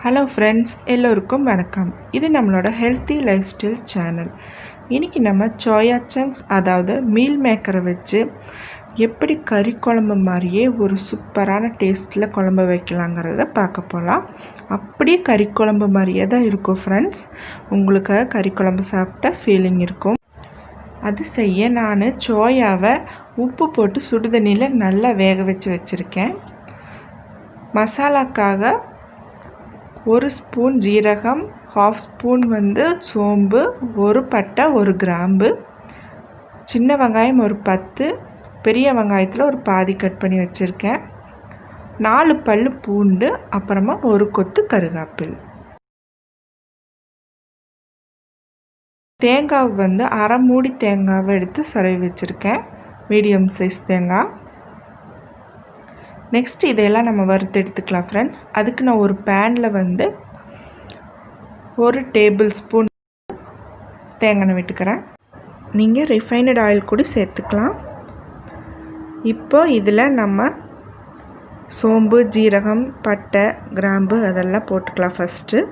Hello friends, எல்லோருக்கும் வணக்கம். இது நம்மளோட ஹெல்த்தி லைஃப் ஸ்டைல் சேனல். இன்றைக்கி நம்ம சோயா சங்க்ஸ் அதாவது மீல் மேக்கரை வச்சு எப்படி கறி குழம்பு மாதிரியே ஒரு சூப்பரான டேஸ்ட்டில் குழம்பு வைக்கலாங்கிறத பார்க்க போகலாம். அப்படியே கறி குழம்பு மாதிரியே தான் இருக்கும் ஃப்ரெண்ட்ஸ். உங்களுக்கு கறி குழம்பு சாப்பிட்ட ஃபீலிங் இருக்கும். அது செய்ய நான் சோயாவை உப்பு போட்டு சுடுதண்ணியில் நல்லா வேக வச்சு வச்சுருக்கேன். மசாலாக்காக 1 ஸ்பூன் ஜீரகம், 1/2 ஸ்பூன் சோம்பு, 1 பட்டை, 1 கிராம்பு, சின்ன வெங்காயம் ஒரு 10, பெரிய வெங்காயத்தில் ஒரு பாதி கட் பண்ணி வச்சுருக்கேன், 4 பல் பூண்டு, அப்புறமா 1 கொத்து கருவேப்பிலை. தேங்காய் அரை மூடி தேங்காவை எடுத்து சொருவி வச்சுருக்கேன், மீடியம் சைஸ் தேங்காய். நெக்ஸ்ட் இதெல்லாம் நம்ம வறுத்து எடுத்துக்கலாம் ஃப்ரெண்ட்ஸ். அதுக்கு நான் ஒரு பேனில் 1 டேபிள் ஸ்பூன் தேங்காய் எண்ணெய் விட்டுக்கிறேன். நீங்கள் ரிஃபைனட் ஆயில் கூட சேர்த்துக்கலாம். இப்போ இதில் நம்ம சோம்பு, ஜீரகம், பட்டை, கிராம்பு அதெல்லாம் போட்டுக்கலாம். ஃபஸ்ட்டு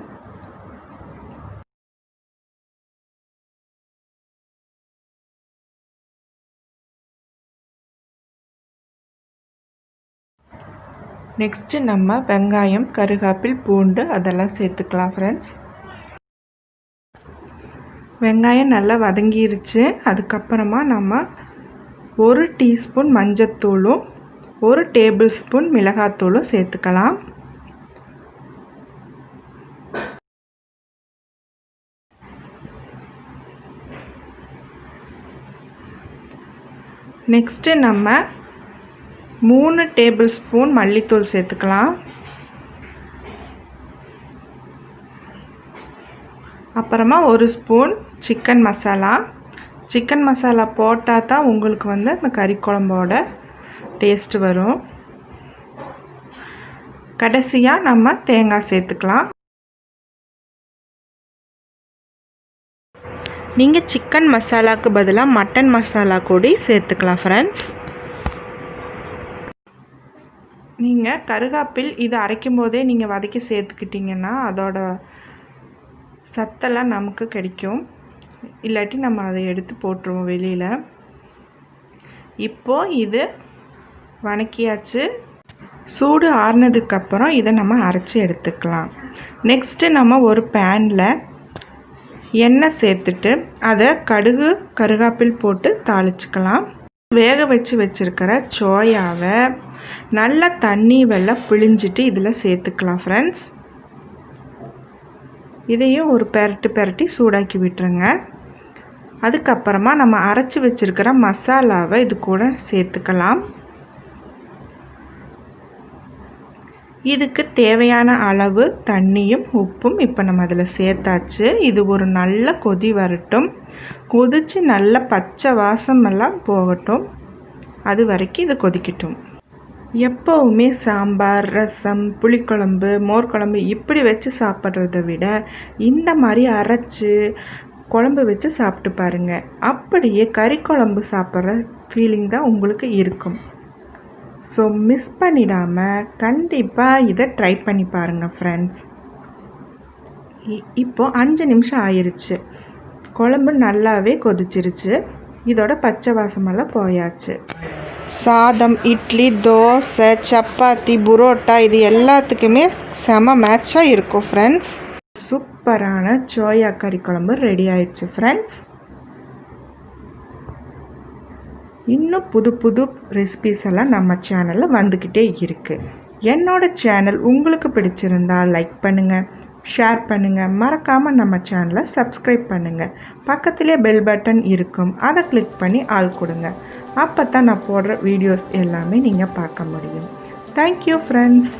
நெக்ஸ்ட்டு நம்ம வெங்காயம், கருவேப்பிலை, பூண்டு அதெல்லாம் சேர்த்துக்கலாம் ஃப்ரெண்ட்ஸ். வெங்காயம் நல்லா வதங்கிருச்சு. அதுக்கப்புறமா நம்ம 1 டீஸ்பூன் மஞ்சத்தூளும் 1 டேபிள் ஸ்பூன் மிளகாத்தூளும் சேர்த்துக்கலாம். நெக்ஸ்ட்டு நம்ம 3 டேபிள் ஸ்பூன் மல்லித்தூள் சேர்த்துக்கலாம். அப்புறமா 1 spoon chicken masala. Chicken masala போட்டால் தான் உங்களுக்கு அந்த கறி குழம்போட டேஸ்ட் வரும். கடைசியாக நம்ம தேங்காய் சேர்த்துக்கலாம். நீங்கள் சிக்கன் மசாலாவுக்கு பதிலாக மட்டன் மசாலா கூட சேர்த்துக்கலாம் ஃப்ரெண்ட்ஸ். நீங்கள் கருவேப்பிலை இது அரைக்கும் போதே நீங்கள் வதக்கி சேர்த்துக்கிட்டிங்கன்னா அதோட சத்தெல்லாம் நமக்கு கிடைக்கும். இல்லாட்டி நம்ம அதை எடுத்து போட்டுருவோம் வெளியில். இப்போது இது வதக்கியாச்சு. சூடு ஆறுனதுக்கப்புறம் இதை நம்ம அரைச்சி எடுத்துக்கலாம். நெக்ஸ்ட்டு நம்ம ஒரு பேனில் எண்ணெய் சேர்த்துட்டு அதை கடுகு, கருவேப்பிலை போட்டு தாளிச்சுக்கலாம். வேக வச்சுருக்கிற சோயாவை நல்லா தண்ணி வெள்ளம் பிழிஞ்சிட்டு இதில் சேர்த்துக்கலாம் ஃப்ரெண்ட்ஸ். இதையும் ஒரு பெரட்டி சூடாக்கி விட்டுருங்க. அதுக்கப்புறமா நம்ம அரைச்சி வச்சுருக்கிற மசாலாவை இது கூட சேர்த்துக்கலாம். இதுக்கு தேவையான அளவு தண்ணியும் உப்பும் இப்போ நம்ம அதில் சேர்த்தாச்சு. இது ஒரு நல்ல கொதி வரட்டும். கொதித்து நல்ல பச்சை வாசமெல்லாம் போகட்டும். அது வரைக்கும் இது கொதிக்கட்டும். எப்போவுமே சாம்பார், ரசம், புளிக்குழம்பு, மோர் குழம்பு இப்படி வச்சு சாப்பிட்றத விட இந்த மாதிரி அரைச்சி குழம்பு வச்சு சாப்பிட்டு பாருங்கள். அப்படியே கறி குழம்பு சாப்பிட்ற ஃபீலிங் தான் உங்களுக்கு இருக்கும். ஸோ மிஸ் பண்ணிடாமல் கண்டிப்பாக இதை ட்ரை பண்ணி பாருங்கள் ஃப்ரெண்ட்ஸ். இப்போது 5 நிமிஷம் ஆயிடுச்சு. குழம்பு நல்லாவே கொதிச்சிருச்சு. இதோட பச்சை வாசமெல்லாம் போயாச்சு. சாதம், இட்லி, தோசை, சப்பாத்தி, பரோட்டா இது எல்லாத்துக்குமே செம மேட்சாக இருக்கும் ஃப்ரெண்ட்ஸ். சூப்பரான சோயா கறி குழம்பு ரெடி ஆயிடுச்சு ஃப்ரெண்ட்ஸ். இன்னும் புது ரெசிபிஸ் எல்லாம் நம்ம சேனலில் வந்துக்கிட்டே இருக்குது. என்னோடய சேனல் உங்களுக்கு பிடிச்சிருந்தால் லைக் பண்ணுங்கள், ஷேர் பண்ணுங்கள், மறக்காமல் நம்ம சேனலை சப்ஸ்கிரைப் பண்ணுங்கள். பக்கத்துலேயே பெல் பட்டன் இருக்கும், அதை கிளிக் பண்ணி ஆள் கொடுங்க. அப்போ தான் நான் போடுற வீடியோஸ் எல்லாமே நீங்கள் பார்க்க முடியும். Thank you friends.